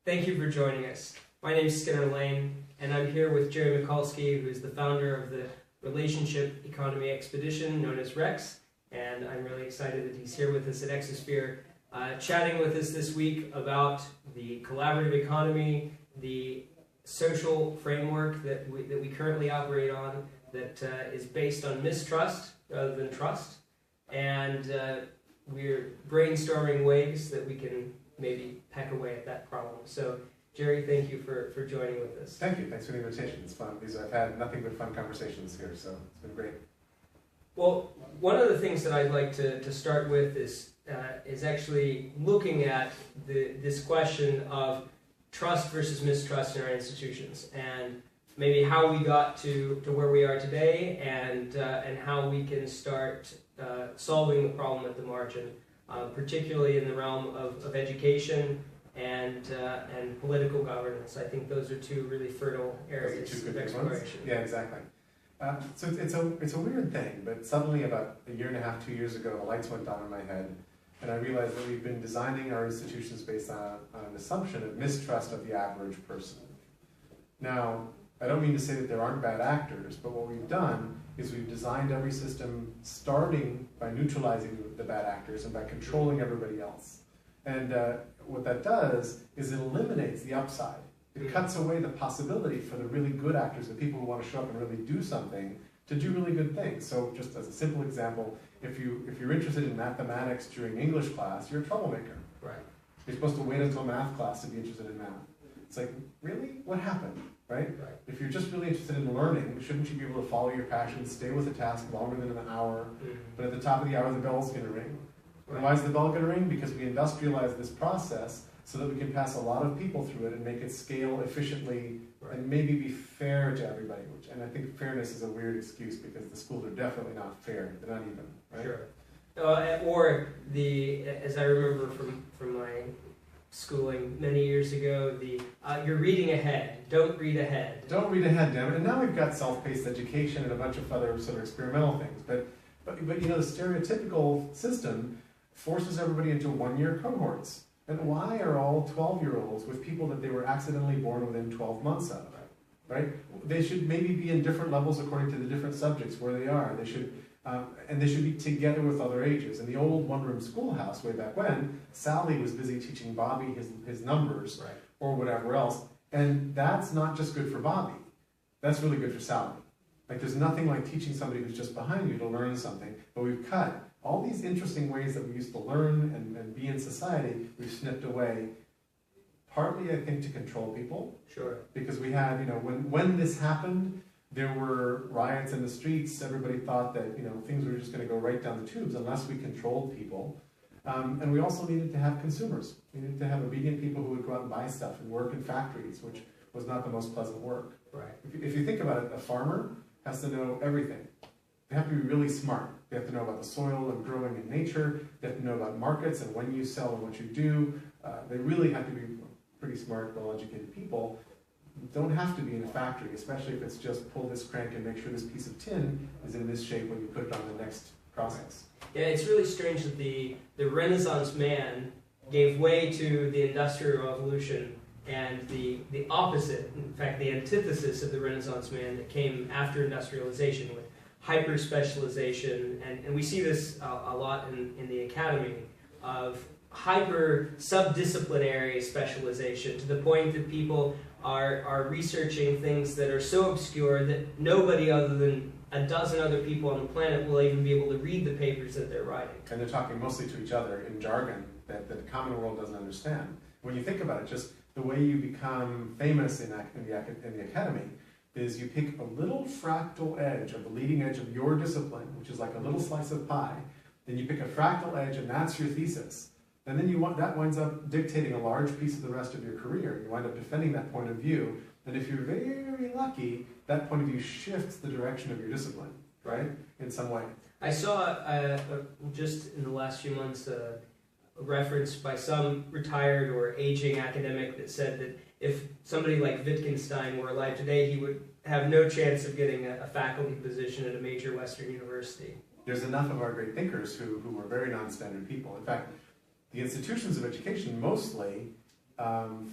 Thank you for joining us. My name is Skinner Layne, and I'm here with Jerry Michalski, who is the founder of the Relationship Economy Expedition, known as REX, and I'm really excited that he's here with us at Exosphere, chatting with us this week about the collaborative economy, the social framework that we currently operate on that is based on mistrust rather than trust, and we're brainstorming ways that we can maybe peck away at that problem. So, Jerry, thank you for joining with us. Thank you. Thanks for the invitation. It's fun. I've had nothing but fun conversations here, so it's been great. Well, one of the things that I'd like to start with is actually looking at this question of trust versus mistrust in our institutions, and maybe how we got to where we are today, and how we can start solving the problem at the margin, particularly in the realm of education and political governance. I think those are two really fertile areas of exploration. Yeah, exactly. So it's a weird thing, but suddenly about a year and a half, 2 years ago, the lights went on in my head, and I realized that we've been designing our institutions based on an assumption of mistrust of the average person. Now, I don't mean to say that there aren't bad actors, but what we've done is we've designed every system starting by neutralizing the bad actors and by controlling everybody else. And what that does is it eliminates the upside. It cuts away the possibility for the really good actors, the people who want to show up and really do something, to do really good things. So just as a simple example, if you're interested in mathematics during English class, you're a troublemaker. Right. You're supposed to wait until math class to be interested in math. It's like, really? What happened? Right? If you're just really interested in learning, shouldn't you be able to follow your passion, stay with a task longer than an hour, but at the top of the hour the bell's going to ring? And why is the bell going to ring? Because we industrialize this process so that we can pass a lot of people through it and make it scale efficiently and maybe be fair to everybody. And I think fairness is a weird excuse because the schools are definitely not fair. They're not even, right? Sure. Or as I remember from my schooling many years ago, you're reading ahead. Don't read ahead. Don't read ahead, damn it. And now we've got self-paced education and a bunch of other sort of experimental things. But you know, the stereotypical system forces everybody into one-year cohorts. And why are all 12-year-olds with people that they were accidentally born within 12 months of? Right? They should maybe be in different levels according to the different subjects where they are. They should, and they should be together with other ages. In the old one-room schoolhouse way back when, Sally was busy teaching Bobby his numbers or whatever else. And that's not just good for Bobby. That's really good for Sally. Like, there's nothing like teaching somebody who's just behind you to learn something, but we've cut all these interesting ways that we used to learn and be in society, we've snipped away, partly, I think, to control people. Sure. Because we had, you know, when this happened, there were riots in the streets, everybody thought that, you know, things were just going to go right down the tubes unless we controlled people. And we also needed to have consumers. We needed to have obedient people who would go out and buy stuff and work in factories, which was not the most pleasant work. Right. If you think about it, a farmer has to know everything. They have to be really smart. They have to know about the soil and growing in nature. They have to know about markets and when you sell and what you do. They really have to be pretty smart, well-educated people. Don't have to be in a factory, especially if it's just pull this crank and make sure this piece of tin is in this shape when you put it on the next process. Yeah, it's really strange that the Renaissance man gave way to the Industrial Revolution, and the opposite, in fact, the antithesis of the Renaissance man that came after industrialization with hyper-specialization, and we see this a lot in the academy, of hyper-subdisciplinary specialization, to the point that people are researching things that are so obscure that nobody other than a dozen other people on the planet will even be able to read the papers that they're writing. And they're talking mostly to each other in jargon that the common world doesn't understand. When you think about it, just the way you become famous in the academy is you pick a little fractal edge of the leading edge of your discipline, which is like a little slice of pie. Then you pick a fractal edge, and that's your thesis. And then that winds up dictating a large piece of the rest of your career. You wind up defending that point of view. And if you're very lucky, that point of view shifts the direction of your discipline, right? In some way. I saw just in the last few months a reference by some retired or aging academic that said that if somebody like Wittgenstein were alive today, he would have no chance of getting a faculty position at a major Western university. There's enough of our great thinkers who were very non-standard people. In fact, the institutions of education mostly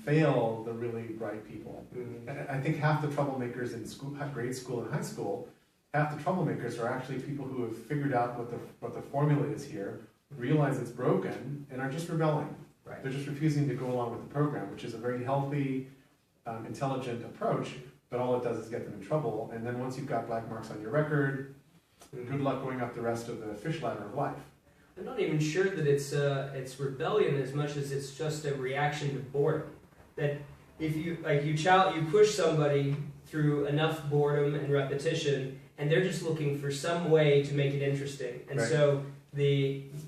fail the really bright people. Mm-hmm. And I think half the troublemakers in school, grade school and high school, half the troublemakers are actually people who have figured out what the formula is here, realize it's broken, and are just rebelling. Right. They're just refusing to go along with the program, which is a very healthy, intelligent approach, but all it does is get them in trouble. And then once you've got black marks on your record, good luck going up the rest of the fish ladder of life. I'm not even sure that it's rebellion as much as it's just a reaction to boredom. That if you you push somebody through enough boredom and repetition, and they're just looking for some way to make it interesting. And right. so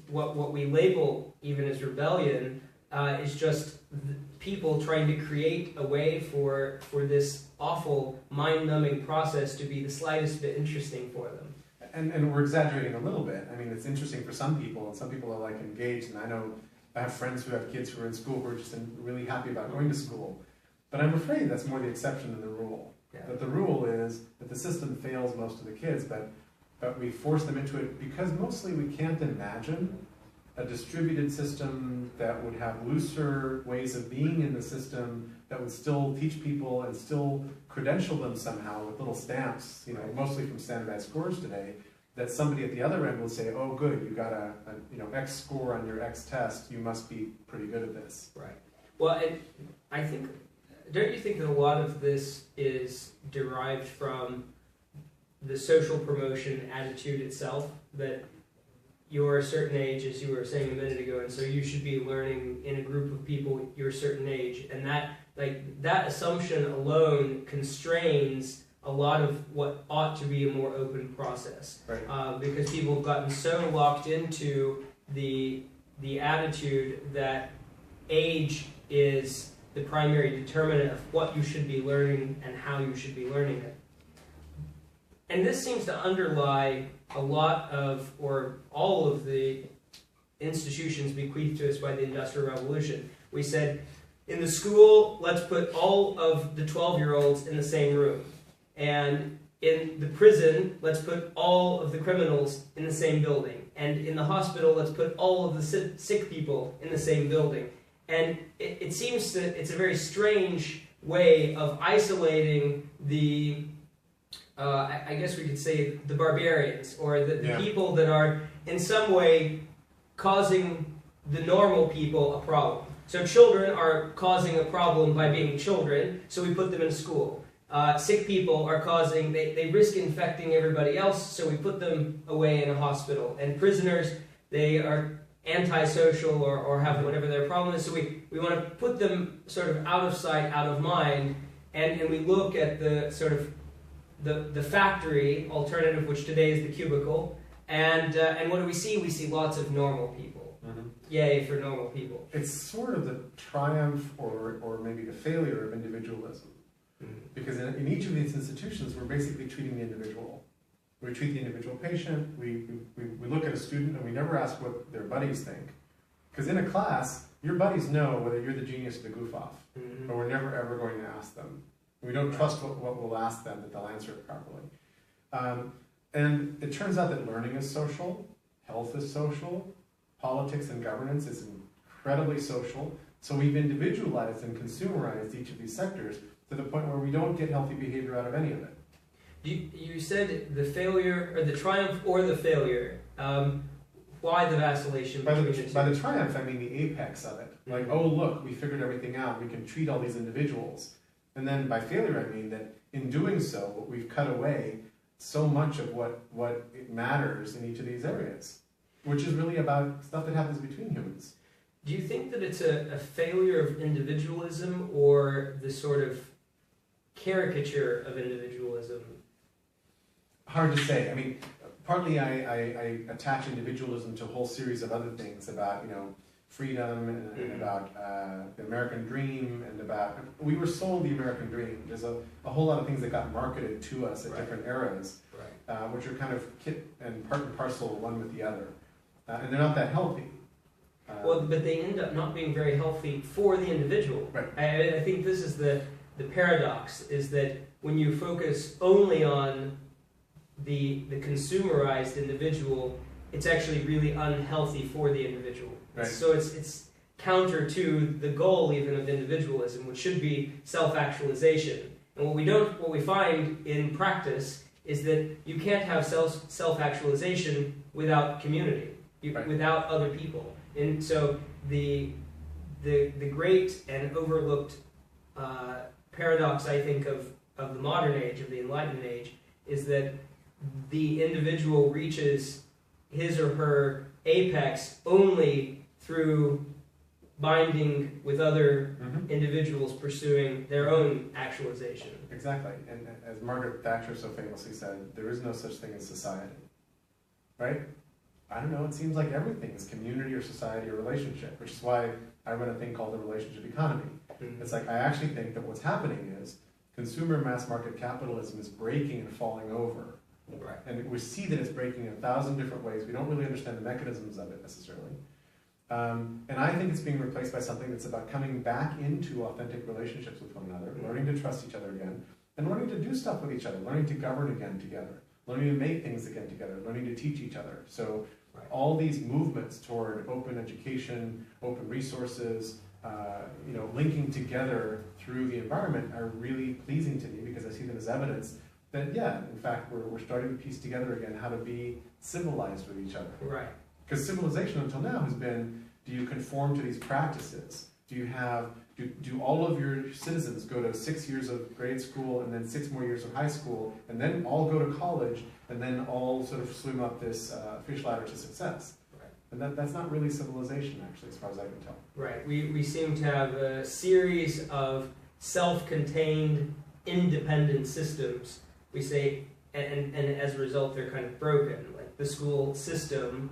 what we label even as rebellion is just people trying to create a way for this awful, mind-numbing process to be the slightest bit interesting for them. And we're exaggerating a little bit. I mean, it's interesting for some people, and some people are like engaged, and I have friends who have kids who are in school who are just really happy about going to school. But I'm afraid that's more the exception than the rule. Yeah. That the rule is that the system fails most of the kids, but we force them into it because mostly we can't imagine a distributed system that would have looser ways of being in the system that would still teach people and still credential them somehow with little stamps, mostly from standardized scores today, that somebody at the other end will say, oh good, you got a X score on your X test, you must be pretty good at this. Right. Well, and I think, don't you think that a lot of this is derived from the social promotion attitude itself, that you're a certain age, as you were saying a minute ago, and so you should be learning in a group of people your certain age, and that assumption alone constrains a lot of what ought to be a more open process. Right. Because people have gotten so locked into the attitude that age is the primary determinant of what you should be learning and how you should be learning it. And this seems to underlie a lot of, or all of the institutions bequeathed to us by the Industrial Revolution. We said, in the school, let's put all of the 12-year-olds in the same room. And in the prison, let's put all of the criminals in the same building. And in the hospital, let's put all of the sick people in the same building. And it seems that it's a very strange way of isolating the I guess we could say the barbarians, or the people that are in some way causing the normal people a problem. So children are causing a problem by being children, so we put them in school. Sick people are causing, they risk infecting everybody else, so we put them away in a hospital. And prisoners, they are antisocial or have whatever their problem is, so we want to put them sort of out of sight, out of mind, and we look at the sort of the factory alternative, which today is the cubicle, and what do we see? We see lots of normal people. Mm-hmm. Yay for normal people. It's sort of the triumph or maybe the failure of individualism. Mm-hmm. Because in each of these institutions, we're basically treating the individual. We treat the individual patient, we look at a student, and we never ask what their buddies think. Because in a class, your buddies know whether you're the genius or the goof-off, mm-hmm. but we're never ever going to ask them. We don't trust what we'll ask them, that they'll answer it properly. And it turns out that learning is social, health is social, politics and governance is incredibly social. So we've individualized and consumerized each of these sectors to the point where we don't get healthy behavior out of any of it. You said the failure, or the triumph or the failure. Why the vacillation between the two? By the triumph, I mean the apex of it. Like, oh look, we figured everything out, we can treat all these individuals. And then by failure, I mean that in doing so, we've cut away so much of what matters in each of these areas, which is really about stuff that happens between humans. Do you think that it's a failure of individualism, or the sort of caricature of individualism? Hard to say. I mean, partly I attach individualism to a whole series of other things about, freedom and about the American dream, and about, we were sold the American dream. There's a whole lot of things that got marketed to us at different eras, which are kind of kit and part and parcel one with the other. And they're not that healthy. But they end up not being very healthy for the individual. Right. I think this is the paradox, is that when you focus only on the consumerized individual, it's actually really unhealthy for the individual. Right. So it's counter to the goal even of individualism, which should be self-actualization. And what we find in practice is that you can't have self-actualization without community, Right. without other people. And so the great and overlooked paradox, I think, of the modern age, of the Enlightened age, is that the individual reaches his or her apex only through binding with other individuals pursuing their own actualization. Exactly. And as Margaret Thatcher so famously said, there is no such thing as society. Right? I don't know, it seems like everything is community or society or relationship, which is why I run a thing called the relationship economy. It's like, I actually think that what's happening is consumer mass market capitalism is breaking and falling over. Right. And we see that it's breaking in 1,000 different ways. We don't really understand the mechanisms of it necessarily. And I think it's being replaced by something that's about coming back into authentic relationships with one another, learning to trust each other again, and learning to do stuff with each other, learning to govern again together, learning to make things again together, learning to teach each other. So all these movements toward open education, open resources, linking together through the environment are really pleasing to me, because I see them as evidence that, yeah, in fact, we're starting to piece together again how to be civilized with each other. Right. Because civilization until now has been, do you conform to these practices? Do all of your citizens go to 6 years of grade school and then 6 more years of high school and then all go to college and then all sort of swim up this fish ladder to success? Right. And that's not really civilization, actually, as far as I can tell. Right. We seem to have a series of self-contained, independent systems. We say, and as a result, they're kind of broken. Like the school system,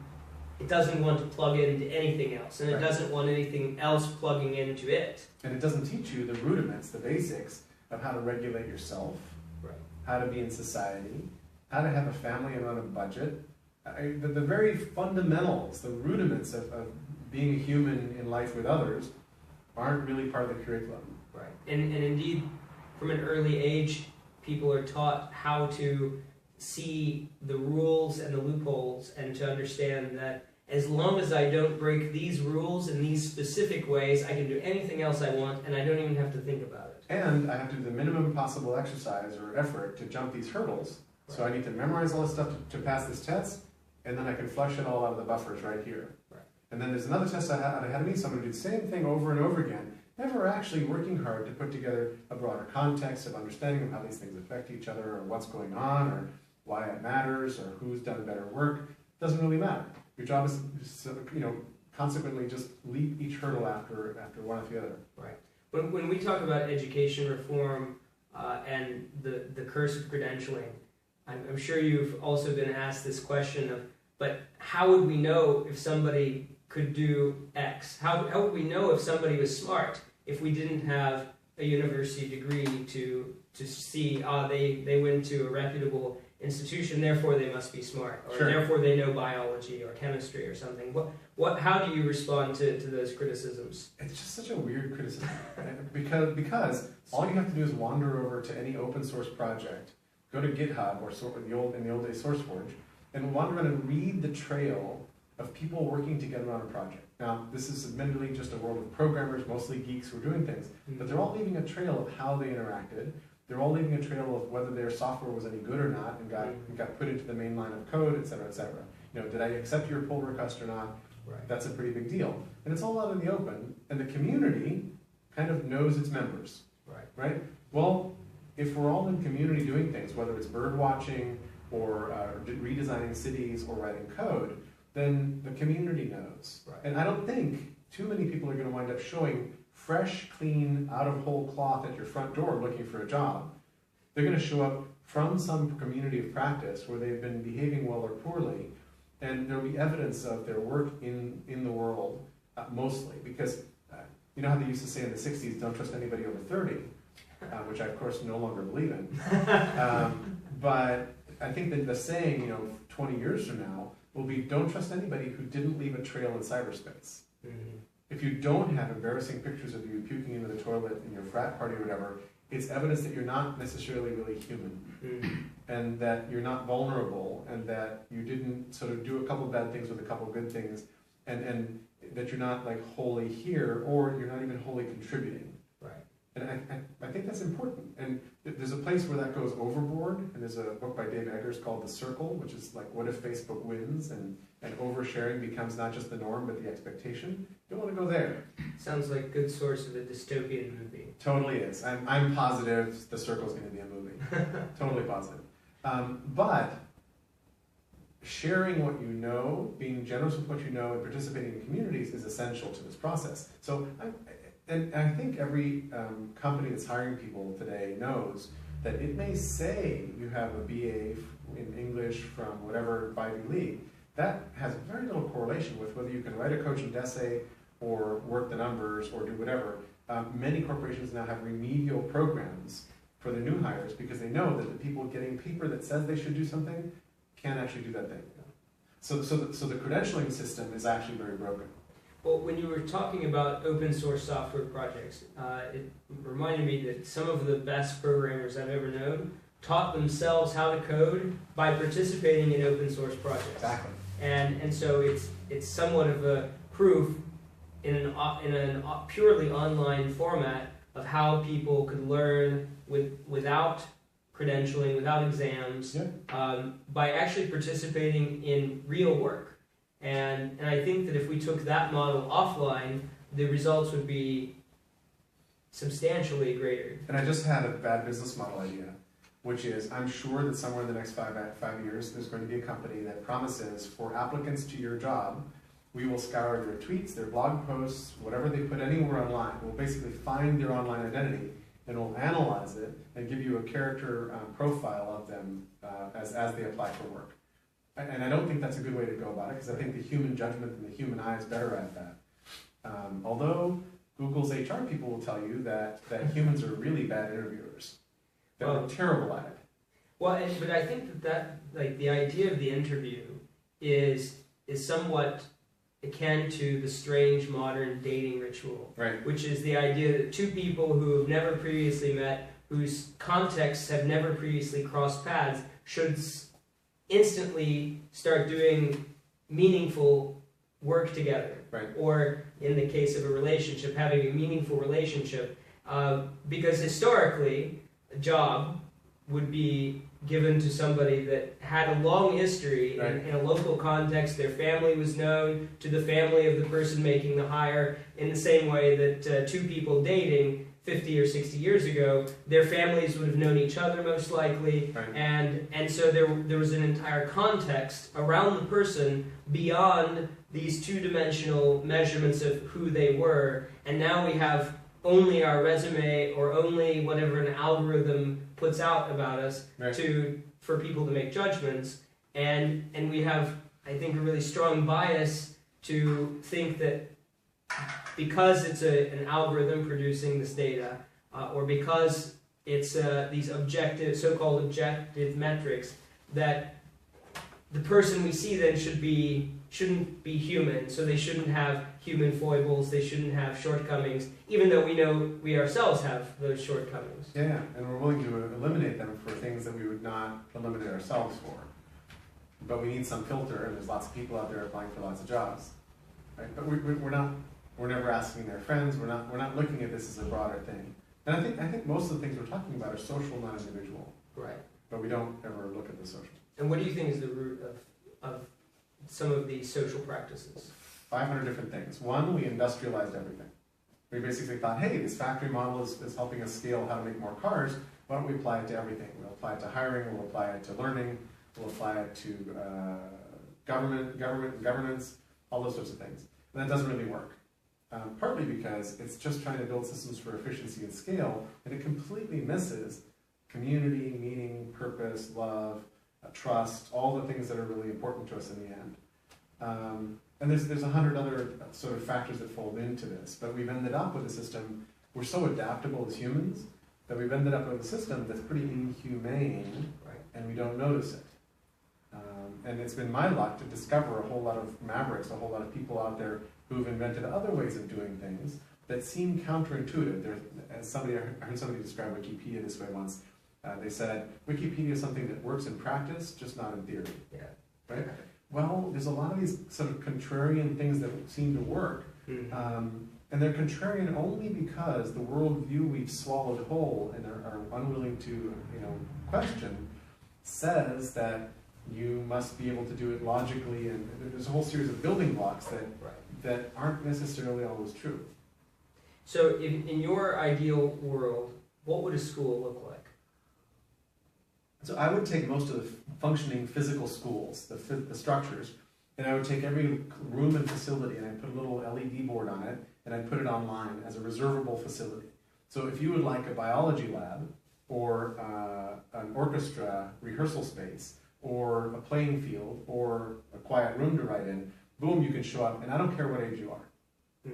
it doesn't want to plug into anything else, and it doesn't want anything else plugging into it. And it doesn't teach you the rudiments, the basics of how to regulate yourself, how to be in society, how to have a family and run a budget. The very fundamentals, the rudiments of being a human in life with others aren't really part of the curriculum. Right. And indeed, from an early age, people are taught how to see the rules and the loopholes and to understand that as long as I don't break these rules in these specific ways, I can do anything else I want and I don't even have to think about it. And I have to do the minimum possible exercise or effort to jump these hurdles. Right. So I need to memorize all this stuff to pass this test, and then I can flush it all out of the buffers right here. Right. And then there's another test I had ahead of me, so I'm going to do the same thing over and over again, never actually working hard to put together a broader context of understanding of how these things affect each other, or what's going on, or why it matters, or who's done better work. It doesn't really matter. Your job is, consequently just leap each hurdle after one after the other. Right. When we talk about education reform and the curse of credentialing, I'm sure you've also been asked this question of, but how would we know if somebody could do X? How would we know if somebody was smart if we didn't have a university degree to see, they went to a reputable institution, therefore they must be smart, or therefore they know biology or chemistry or something. How do you respond to those criticisms? It's just such a weird criticism, because all you have to do is wander over to any open source project, go to GitHub or in the old days SourceForge, and wander around and read the trail of people working together on a project. Now, this is admittedly just a world of programmers, mostly geeks who are doing things, but they're all leaving a trail of how they interacted. They're all leaving a trail of whether their software was any good or not and got put into the main line of code, et cetera, et cetera. Did I accept your pull request or not? Right. That's a pretty big deal. And it's all out in the open, and the community kind of knows its members. Right? Well, if we're all in community doing things, whether it's bird watching or redesigning cities or writing code, then the community knows. Right. And I don't think too many people are going to wind up showing fresh, clean, out of whole cloth at your front door looking for a job. They're going to show up from some community of practice where they've been behaving well or poorly, and there'll be evidence of their work in the world, mostly, because you know how they used to say in the 60s, don't trust anybody over 30, which I, of course, no longer believe in. But I think that the saying, 20 years from now, will be don't trust anybody who didn't leave a trail in cyberspace. Mm-hmm. If you don't have embarrassing pictures of you puking into the toilet in your frat party or whatever, it's evidence that you're not necessarily really human, and that you're not vulnerable, and that you didn't sort of do a couple bad things with a couple good things, and that you're not like wholly here, or you're not even wholly contributing. Right. And I think that's important. And there's a place where that goes overboard, and there's a book by Dave Eggers called The Circle, which is like, what if Facebook wins and oversharing becomes not just the norm, but the expectation? You don't want to go there. Sounds like a good source of a dystopian movie. Totally is. I'm positive The Circle's going to be a movie. Totally positive. But sharing what you know, being generous with what you know, and participating in communities is essential to this process. So, and I think every company that's hiring people today knows that it may say you have a BA in English from whatever Ivy League. That has very little correlation with whether you can write a cogent essay or work the numbers or do whatever. Many corporations now have remedial programs for their new hires because they know that the people getting paper that says they should do something can't actually do that thing. So the credentialing system is actually very broken. Well, when you were talking about open source software projects, it reminded me that some of the best programmers I've ever known taught themselves how to code by participating in open source projects. Exactly. And so it's somewhat of a proof in an purely online format of how people could learn without credentialing, without exams, by actually participating in real work. And I think that if we took that model offline, the results would be substantially greater. And I just had a bad business model idea, which is I'm sure that somewhere in the next 5 years, there's going to be a company that promises for applicants to your job, we will scour their tweets, their blog posts, whatever they put anywhere online. We'll basically find their online identity and we'll analyze it and give you a character profile of them as they apply for work. And I don't think that's a good way to go about it because I think the human judgment and the human eye is better at that. Although Google's HR people will tell you that humans are really bad interviewers. They're terrible at it. Well, but I think that like the idea of the interview is somewhat akin to the strange modern dating ritual, right? Which is the idea that two people who have never previously met, whose contexts have never previously crossed paths, should instantly start doing meaningful work together. Right. Or in the case of a relationship, having a meaningful relationship, because historically, a job would be given to somebody that had a long history in a local context. Their family was known to the family of the person making the hire, in the same way that two people dating 50 or 60 years ago, their families would have known each other most likely, and so there was an entire context around the person beyond these two-dimensional measurements of who they were, and now we have only our resume or only whatever an algorithm puts out about us for people to make judgments, and we have, I think, a really strong bias to think that because it's an algorithm producing this data, or because it's these objective, so-called objective metrics, that the person we see then shouldn't be human, so they shouldn't have human foibles, they shouldn't have shortcomings, even though we know we ourselves have those shortcomings. Yeah, and we're willing to eliminate them for things that we would not eliminate ourselves for. But we need some filter, and there's lots of people out there applying for lots of jobs, right? But we're never asking their friends. We're not looking at this as a broader thing. And I think most of the things we're talking about are social, not individual. Right. But we don't ever look at the social. And what do you think is the root of some of these social practices? 500 different things. One, we industrialized everything. We basically thought, hey, this factory model is helping us scale how to make more cars. Why don't we apply it to everything? We'll apply it to hiring, we'll apply it to learning, we'll apply it to government and governance, all those sorts of things. And that doesn't really work. Partly because it's just trying to build systems for efficiency and scale, and it completely misses community, meaning, purpose, love, trust, all the things that are really important to us in the end. And there's 100 other sort of factors that fold into this, but we've ended up with a system, we're so adaptable as humans, that we've ended up with a system that's pretty inhumane, and we don't notice it. And it's been my luck to discover a whole lot of mavericks, a whole lot of people out there who've invented other ways of doing things that seem counterintuitive. I heard somebody describe Wikipedia this way once. They said, Wikipedia is something that works in practice, just not in theory. Yeah. Right? Well, there's a lot of these sort of contrarian things that seem to work. And they're contrarian only because the worldview we've swallowed whole and are unwilling to, question says that you must be able to do it logically, and there's a whole series of building blocks that aren't necessarily always true. So in your ideal world, what would a school look like? So I would take most of the functioning physical schools, the structures, and I would take every room and facility and I'd put a little LED board on it and I'd put it online as a reservable facility. So if you would like a biology lab or an orchestra rehearsal space or a playing field or a quiet room to write in, boom, you can show up, and I don't care what age you are,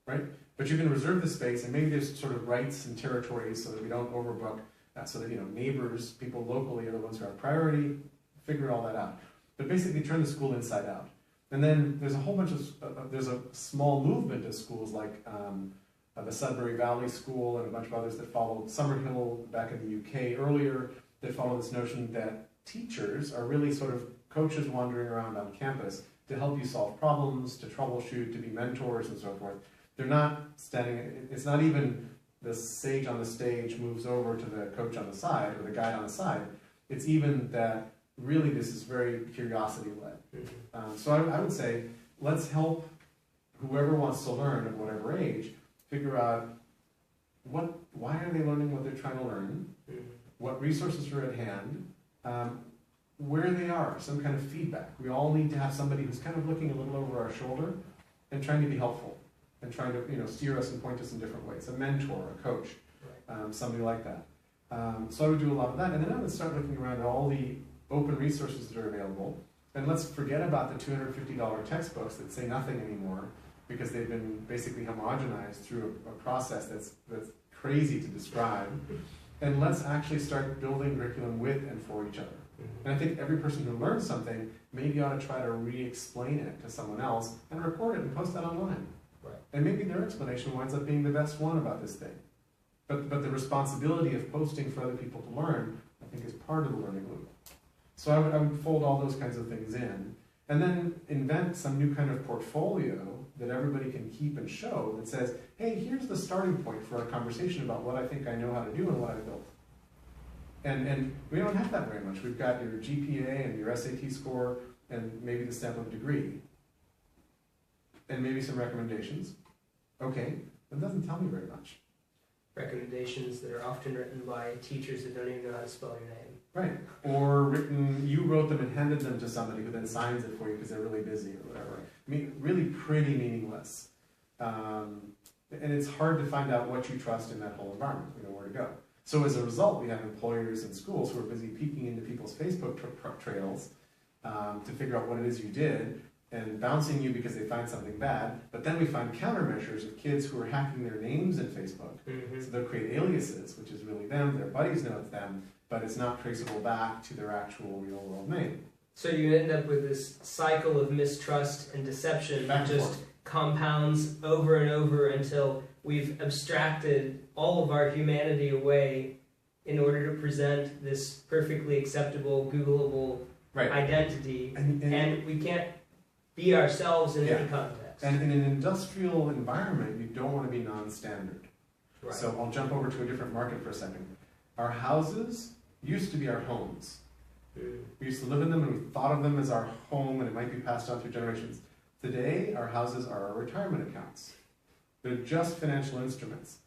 right? But you can reserve the space, and maybe there's sort of rights and territories so that we don't overbook, so that neighbors, people locally are the ones who are priority, figure all that out. But basically turn the school inside out. And then there's a whole bunch of, there's a small movement of schools like the Sudbury Valley School and a bunch of others that followed Summerhill back in the UK earlier, that follow this notion that teachers are really sort of coaches wandering around on campus to help you solve problems, to troubleshoot, to be mentors and so forth. They're not standing, it's not even the sage on the stage moves over to the coach on the side or the guide on the side. It's even that really this is very curiosity-led. So I would say, let's help whoever wants to learn at whatever age figure out why are they learning what they're trying to learn, what resources are at hand, where they are, some kind of feedback. We all need to have somebody who's kind of looking a little over our shoulder and trying to be helpful and trying to steer us and point us in different ways. A mentor, a coach, somebody like that. So I would do a lot of that, and then I would start looking around at all the open resources that are available, and let's forget about the $250 textbooks that say nothing anymore because they've been basically homogenized through a process that's crazy to describe, and let's actually start building curriculum with and for each other. And I think every person who learns something maybe ought to try to re-explain it to someone else and record it and post that online. And maybe their explanation winds up being the best one about this thing. But the responsibility of posting for other people to learn, I think, is part of the learning loop. So I would fold all those kinds of things in, and then invent some new kind of portfolio that everybody can keep and show that says, hey, here's the starting point for our conversation about what I think I know how to do and what I built. And we don't have that very much. We've got your GPA and your SAT score and maybe the stamp of degree. And maybe some recommendations. Okay, that doesn't tell me very much. Recommendations that are often written by teachers that don't even know how to spell your name. Right, or you wrote them and handed them to somebody who then signs it for you because they're really busy or whatever. I mean, really pretty meaningless. And it's hard to find out what you trust in that whole environment, where to go. So as a result, we have employers and schools who are busy peeking into people's Facebook trails to figure out what it is you did, and bouncing you because they find something bad, but then we find countermeasures of kids who are hacking their names in Facebook. So they'll create aliases, which is really them, their buddies know it's them, but it's not traceable back to their actual real world name. So you end up with this cycle of mistrust and deception that just compounds over and over until we've abstracted all of our humanity away in order to present this perfectly acceptable, Googleable identity, and we can't be ourselves in any context. And in an industrial environment, you don't want to be non-standard. So I'll jump over to a different market for a second. Our houses used to be our homes. We used to live in them and we thought of them as our home, and it might be passed on through generations. Today, our houses are our retirement accounts. They're just financial instruments.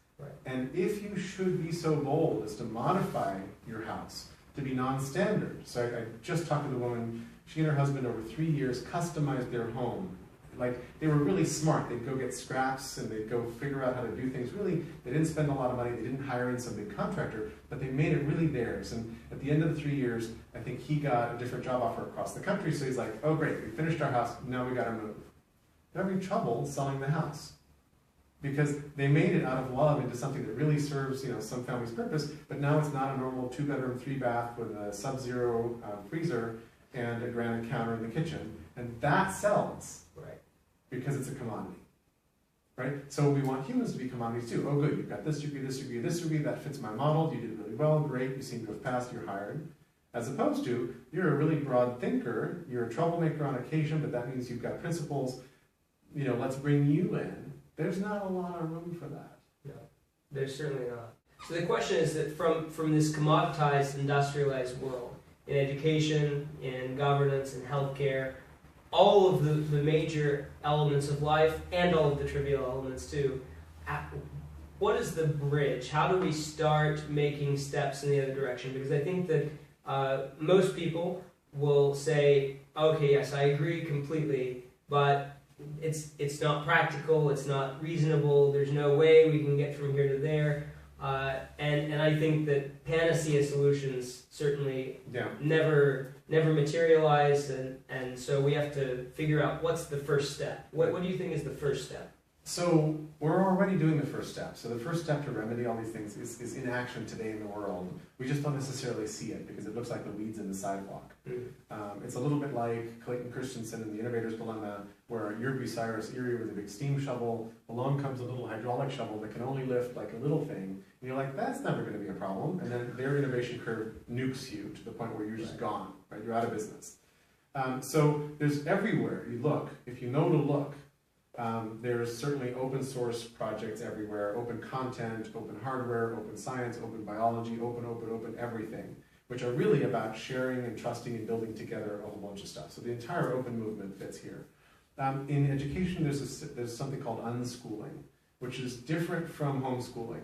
And if you should be so bold as to modify your house to be non-standard, so I just talked to the woman, she and her husband over 3 years customized their home. Like, they were really smart. They'd go get scraps and they'd go figure out how to do things. Really, they didn't spend a lot of money. They didn't hire in some big contractor, but they made it really theirs. And at the end of the 3 years, I think he got a different job offer across the country. So he's like, oh great, we finished our house, now we gotta move. They're having trouble selling the house because they made it out of love into something that really serves, some family's purpose, but now it's not a normal 2-bedroom, 3-bath with a sub-zero freezer and a granite counter in the kitchen. And that sells. Because it's a commodity, right? So we want humans to be commodities too. Oh good, you've got this degree, this degree, this degree, that fits my model, you did really well, great, you seem to have passed, you're hired. As opposed to, you're a really broad thinker, you're a troublemaker on occasion, but that means you've got principles, let's bring you in. There's not a lot of room for that. No, there's certainly not. So the question is that from this commoditized, industrialized world, in education, in governance, in healthcare, all of the major elements of life, and all of the trivial elements too, what is the bridge? How do we start making steps in the other direction? Because I think that most people will say, okay, yes, I agree completely, but it's not practical, it's not reasonable, there's no way we can get from here to there. And I think that panacea solutions certainly never materialize, and so we have to figure out what's the first step. What do you think is the first step? So we're already doing the first step. So the first step to remedy all these things is in action today in the world. We just don't necessarily see it because it looks like the weeds in the sidewalk. It's a little bit like Clayton Christensen in The Innovator's Dilemma, where Cyrus Erie with a big steam shovel, along comes a little hydraulic shovel that can only lift like a little thing. And you're like, that's never going to be a problem. And then their innovation curve nukes you to the point where you're just gone, right? You're out of business. So there's everywhere you look, if you know to look, there's certainly open source projects everywhere, open content, open hardware, open science, open biology, open everything, which are really about sharing and trusting and building together a whole bunch of stuff. So the entire open movement fits here. In education, there's something called unschooling, which is different from homeschooling.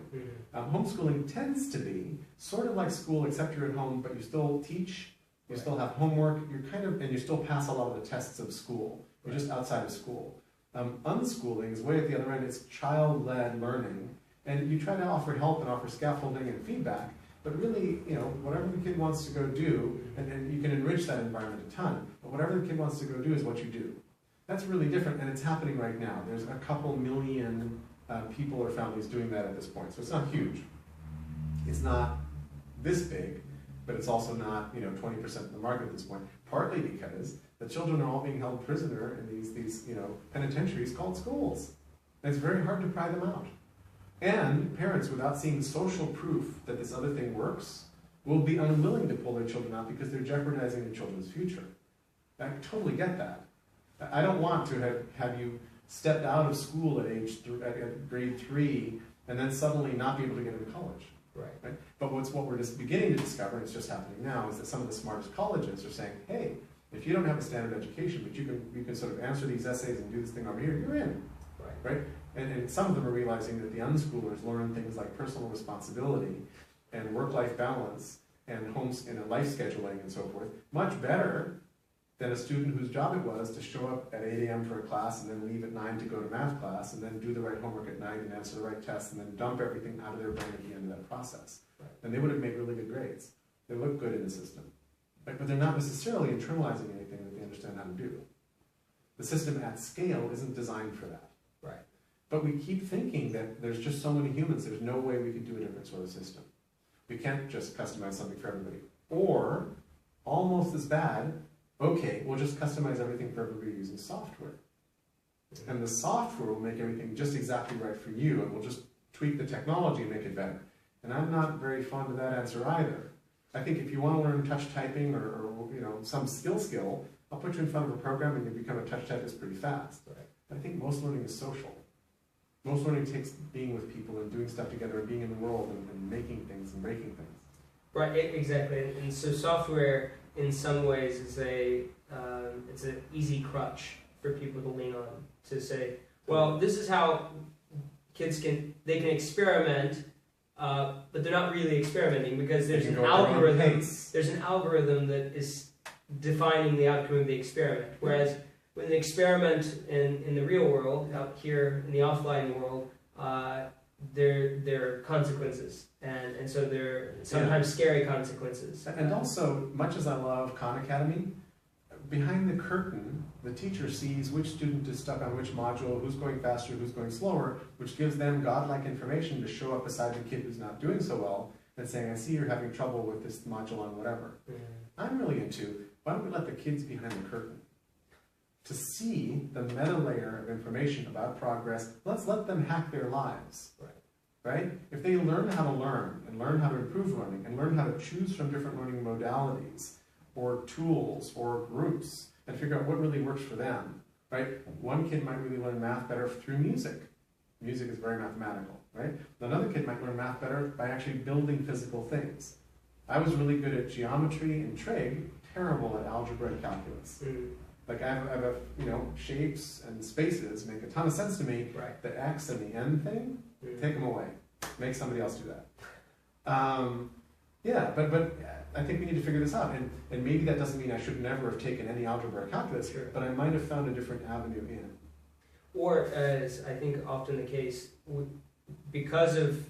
Homeschooling tends to be sort of like school, except you're at home, but you still teach, you still have homework, and you still pass a lot of the tests of school. You're just outside of school. Unschooling is way at the other end. It's child-led learning, and you try to offer help and offer scaffolding and feedback, but really, whatever the kid wants to go do, and you can enrich that environment a ton, but whatever the kid wants to go do is what you do. That's really different, and it's happening right now. There's a couple million people or families doing that at this point, so it's not huge. It's not this big, but it's also not 20% of the market at this point, partly because the children are all being held prisoner in these penitentiaries called schools. And it's very hard to pry them out. And parents, without seeing social proof that this other thing works, will be unwilling to pull their children out because they're jeopardizing their children's future. I totally get that. I don't want to have you stepped out of school at grade 3 and then suddenly not be able to get into college. Right? But what we're just beginning to discover, and it's just happening now, is that some of the smartest colleges are saying, hey, if you don't have a standard education, but you can sort of answer these essays and do this thing over here, you're in. Right? And some of them are realizing that the unschoolers learn things like personal responsibility and work-life balance and life scheduling and so forth much better than a student whose job it was to show up at 8 a.m. for a class and then leave at 9 to go to math class and then do the right homework at night and answer the right tests and then dump everything out of their brain at the end of that process. And they would have made really good grades. They look good in the system. But they're not necessarily internalizing anything that they understand how to do. The system at scale isn't designed for that. But we keep thinking that there's just so many humans, there's no way we could do a different sort of system. We can't just customize something for everybody. Or, almost as bad, okay, we'll just customize everything for everybody using software. And the software will make everything just exactly right for you, and we'll just tweak the technology and make it better. And I'm not very fond of that answer either. I think if you want to learn touch typing or some skill, I'll put you in front of a program and you become a touch typist pretty fast. I think most learning is social. Most learning takes being with people and doing stuff together and being in the world and making things and breaking things. Right, exactly. And so software, in some ways, is it's an easy crutch for people to lean on to say, well, this is how kids can experiment, but they're not really experimenting because there's an algorithm. There's an algorithm that is defining the outcome of the experiment. Whereas with an experiment in the real world, out here in the offline world, there are consequences, and so there are sometimes scary consequences. And also, much as I love Khan Academy, behind the curtain, the teacher sees which student is stuck on which module, who's going faster, who's going slower, which gives them godlike information to show up beside the kid who's not doing so well and saying, I see you're having trouble with this module on whatever. I'm really into, why don't we let the kids behind the curtain to see the meta layer of information about progress? Let's let them hack their lives. right? If they learn how to learn and learn how to improve learning and learn how to choose from different learning modalities or tools or groups and figure out what really works for them, right? One kid might really learn math better through music. Music is very mathematical, right? Another kid might learn math better by actually building physical things. I was really good at geometry and trig, terrible at algebra and calculus. Like I have a, shapes and spaces make a ton of sense to me. Right. The X and the N thing, take them away. Make somebody else do that. But I think we need to figure this out. And maybe that doesn't mean I should never have taken any algebra or calculus, Sure. but I might have found a different avenue in. Or, as I think often the case, because of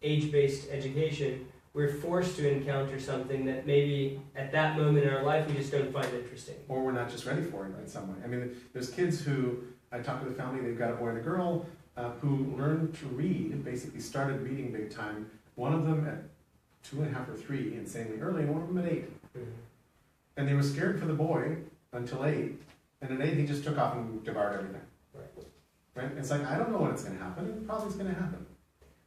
age-based education, we're forced to encounter something that maybe at that moment in our life we just don't find interesting. Or we're not just ready for it in some way. I mean, there's kids who, I talk to the family, they've got a boy and a girl, who learned to read, basically started reading big time, one of them at 2.5 or 3, insanely early, and one of them at 8. And they were scared for the boy until 8, and at 8 he just took off and devoured everything. Right? It's like, I don't know when it's going to happen, and probably it's going to happen.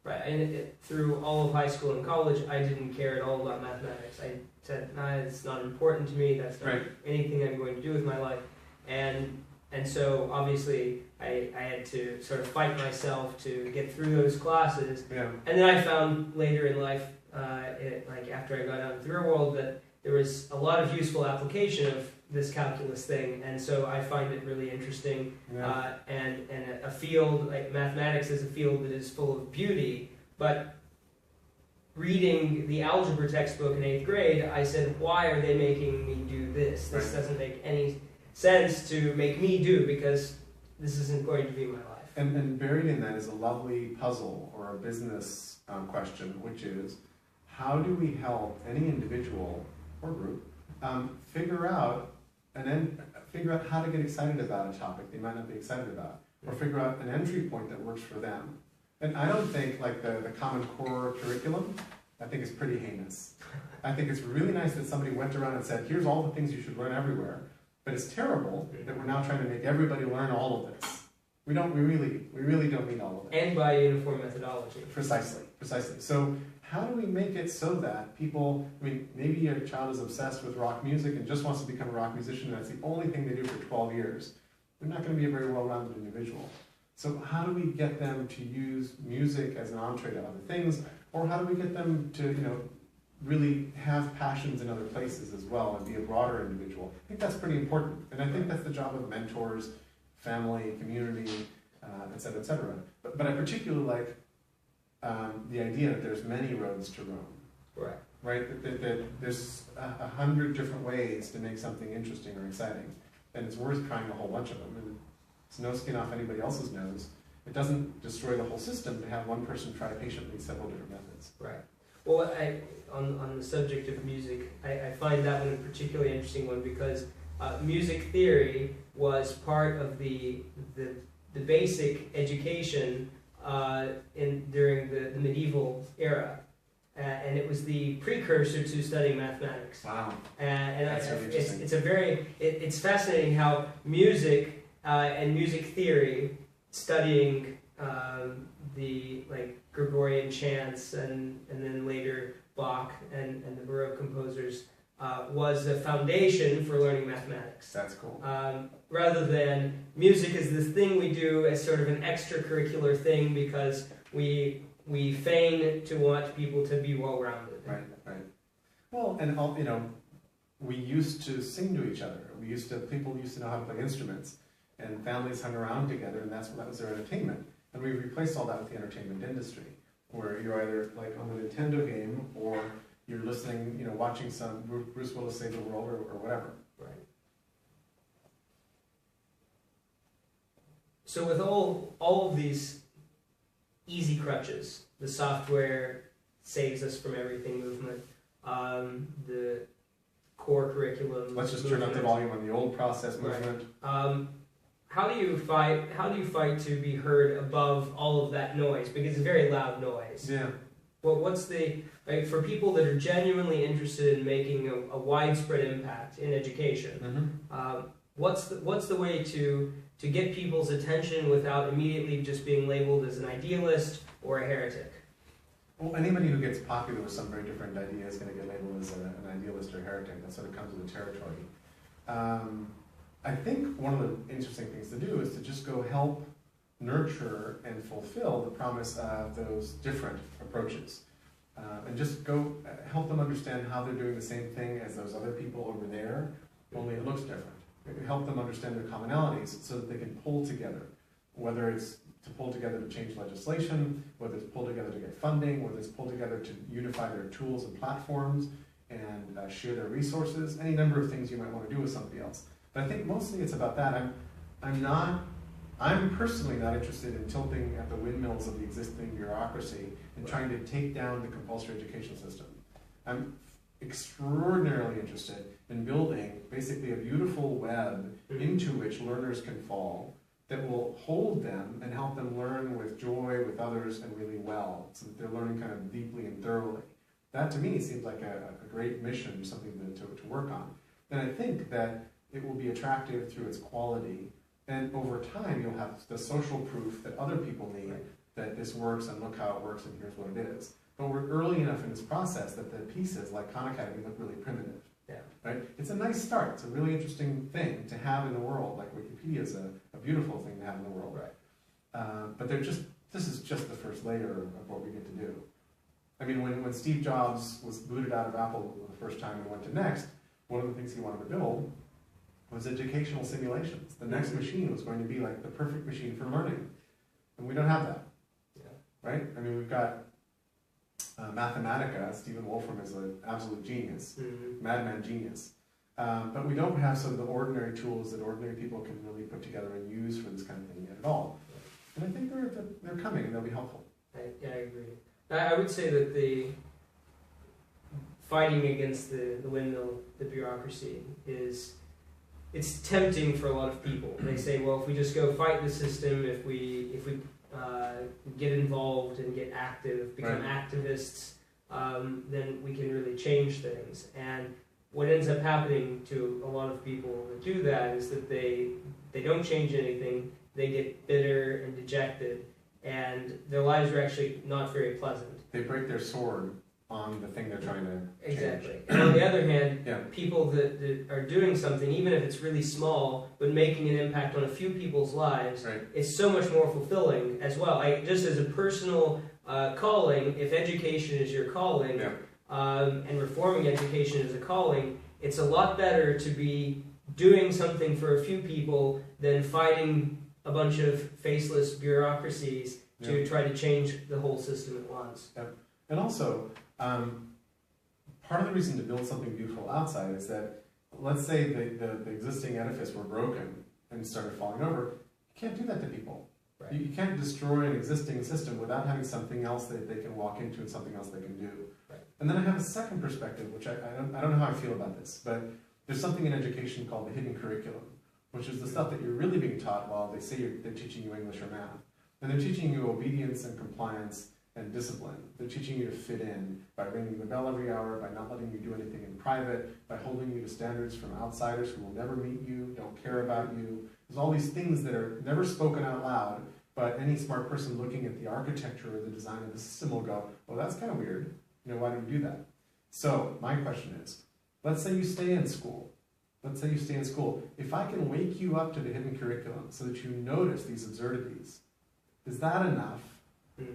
Right, and through all of high school and college, I didn't care at all about mathematics. I said, it's not important to me, that's not anything I'm going to do with my life. And so, obviously, I had to sort of fight myself to get through those classes. Yeah. And then I found later in life, like after I got out into the real world, that there was a lot of useful application of this calculus thing, and so I find it really interesting. Yeah. And a field like mathematics is a field that is full of beauty, but reading the algebra textbook in 8th grade, I said, why are they making me do this? This doesn't make any sense to make me do, because this isn't going to be my life. And buried in that is a lovely puzzle or a business question, which is, how do we help any individual or group figure out how to get excited about a topic they might not be excited about, or figure out an entry point that works for them. And I don't think like the Common Core curriculum, I think is pretty heinous. I think it's really nice that somebody went around and said, here's all the things you should learn everywhere, but it's terrible that we're now trying to make everybody learn all of this. We really don't need all of it. And by uniform methodology. Precisely. So how do we make it so that people, maybe your child is obsessed with rock music and just wants to become a rock musician, and that's the only thing they do for 12 years. They're not going to be a very well-rounded individual. So how do we get them to use music as an entree to other things, or how do we get them to, really have passions in other places as well and be a broader individual? I think that's pretty important, and I think that's the job of mentors, family, community, et cetera, et cetera. But I particularly like the idea that there's many roads to Rome. Right? That there's 100 different ways to make something interesting or exciting, and it's worth trying a whole bunch of them. And it's no skin off anybody else's nose. It doesn't destroy the whole system to have one person try patiently several different methods. Right. Well, on the subject of music, I find that one a particularly interesting one, because music theory was part of the basic education during the medieval era, and it was the precursor to studying mathematics. Wow! And that's really interesting. It's fascinating how music and music theory, studying the Gregorian chants and then later Bach and the Baroque composers, was the foundation for learning mathematics. That's cool. Rather than music is this thing we do as sort of an extracurricular thing because we feign to want people to be well-rounded. Right. Well, and we used to sing to each other. People used to know how to play instruments, and families hung around together, and that was their entertainment. And we've replaced all that with the entertainment industry, where you're either like on the Nintendo game or you're listening, watching some Bruce Willis Save the World or whatever. Right. So with all of these easy crutches, the software saves us from everything movement, the core curriculum. Let's just turn up the volume on the old process movement. Right. How do you fight to be heard above all of that noise? Because it's very loud noise. Yeah. Well, for people that are genuinely interested in making a widespread impact in education, what's the way to get people's attention without immediately just being labeled as an idealist or a heretic? well, anybody who gets popular with some very different idea is going to get labeled as an idealist or heretic. That sort of comes with the territory. I think one of the interesting things to do is to just go help nurture and fulfill the promise of those different approaches. And just go help them understand how they're doing the same thing as those other people over there, only it looks different. Help them understand their commonalities so that they can pull together, whether it's to pull together to change legislation, whether it's pull together to get funding, whether it's pull together to unify their tools and platforms and share their resources, any number of things you might want to do with somebody else. But I think mostly it's about that. I'm personally not interested in tilting at the windmills of the existing bureaucracy and trying to take down the compulsory education system. I'm extraordinarily interested in building basically a beautiful web into which learners can fall that will hold them and help them learn with joy, with others, and really well, so that they're learning kind of deeply and thoroughly. That to me seems like a great mission, something to work on. And I think that it will be attractive through its quality, and over time you'll have the social proof that other people need, that this works and look how it works and here's what it is. But we're early enough in this process that the pieces like Khan Academy look really primitive. Yeah. Right? It's a nice start. It's a really interesting thing to have in the world. Like Wikipedia is a beautiful thing to have in the world. Right. But this is just the first layer of what we get to do. I mean, when Steve Jobs was booted out of Apple the first time and went to Next, one of the things he wanted to build was educational simulations. The next machine was going to be like the perfect machine for learning. And we don't have that. Yeah. Right? I mean, we've got Mathematica. Stephen Wolfram is an absolute genius, madman genius. But we don't have some of the ordinary tools that ordinary people can really put together and use for this kind of thing yet at all. And I think they're coming and they'll be helpful. I agree. I would say that the fighting against the windmill, the bureaucracy, it's tempting for a lot of people. They say, well, if we just go fight the system, if we get involved and get active, become activists, then we can really change things. And what ends up happening to a lot of people that do that is that they don't change anything, they get bitter and dejected, and their lives are actually not very pleasant. They break their sword on the thing they're trying to change. Exactly. And on the other hand, people that are doing something, even if it's really small, but making an impact on a few people's lives, is so much more fulfilling as well. Just as a personal calling, if education is your calling, and reforming education is a calling, it's a lot better to be doing something for a few people than fighting a bunch of faceless bureaucracies to try to change the whole system at once. And also, part of the reason to build something beautiful outside is that, let's say the existing edifice were broken and started falling over, you can't do that to people. Right. You can't destroy an existing system without having something else that they can walk into and something else they can do. Right. And then I have a second perspective, which I don't know how I feel about this, but there's something in education called the hidden curriculum, which is the stuff that you're really being taught while they say they're teaching you English or math. And they're teaching you obedience and compliance and discipline. They're teaching you to fit in by ringing the bell every hour, by not letting you do anything in private, by holding you to standards from outsiders who will never meet you, don't care about you. There's all these things that are never spoken out loud, but any smart person looking at the architecture or the design of the system will go, well, that's kind of weird. Why do we do that? So my question is, let's say you stay in school. Let's say you stay in school. If I can wake you up to the hidden curriculum so that you notice these absurdities, is that enough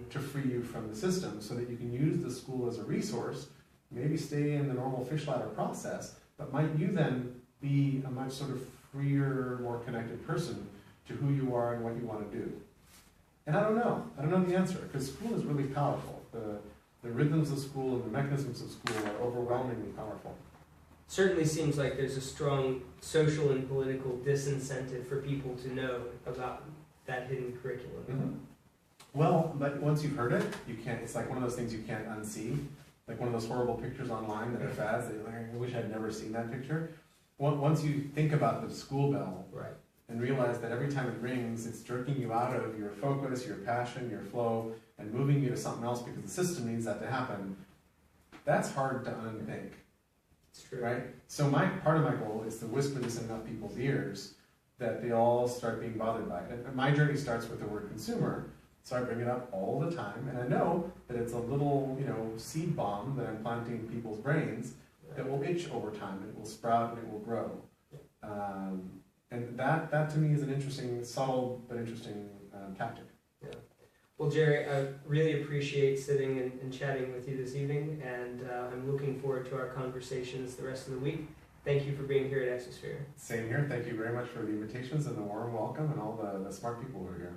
to free you from the system so that you can use the school as a resource, maybe stay in the normal fish ladder process, but might you then be a much sort of freer, more connected person to who you are and what you want to do? And I don't know. I don't know the answer, because school is really powerful. The rhythms of school and the mechanisms of school are overwhelmingly powerful. Certainly seems like there's a strong social and political disincentive for people to know about that hidden curriculum. Mm-hmm. Well, but once you've heard it, you can't. It's like one of those things you can't unsee. Like one of those horrible pictures online that are fads that you're like, I wish I'd never seen that picture. Once you think about the school bell, and realize that every time it rings, it's jerking you out of your focus, your passion, your flow, and moving you to something else because the system needs that to happen, that's hard to unthink. It's true. Right? So part of my goal is to whisper this in enough people's ears that they all start being bothered by it. And my journey starts with the word consumer, So I bring it up all the time, and I know that it's a little, seed bomb that I'm planting in people's brains that will itch over time, and it will sprout, and it will grow. And that to me is an interesting, subtle but interesting tactic. Yeah. Well, Jerry, I really appreciate sitting and chatting with you this evening, and I'm looking forward to our conversations the rest of the week. Thank you for being here at Exosphere. Same here. Thank you very much for the invitations and the warm welcome and all the smart people who are here.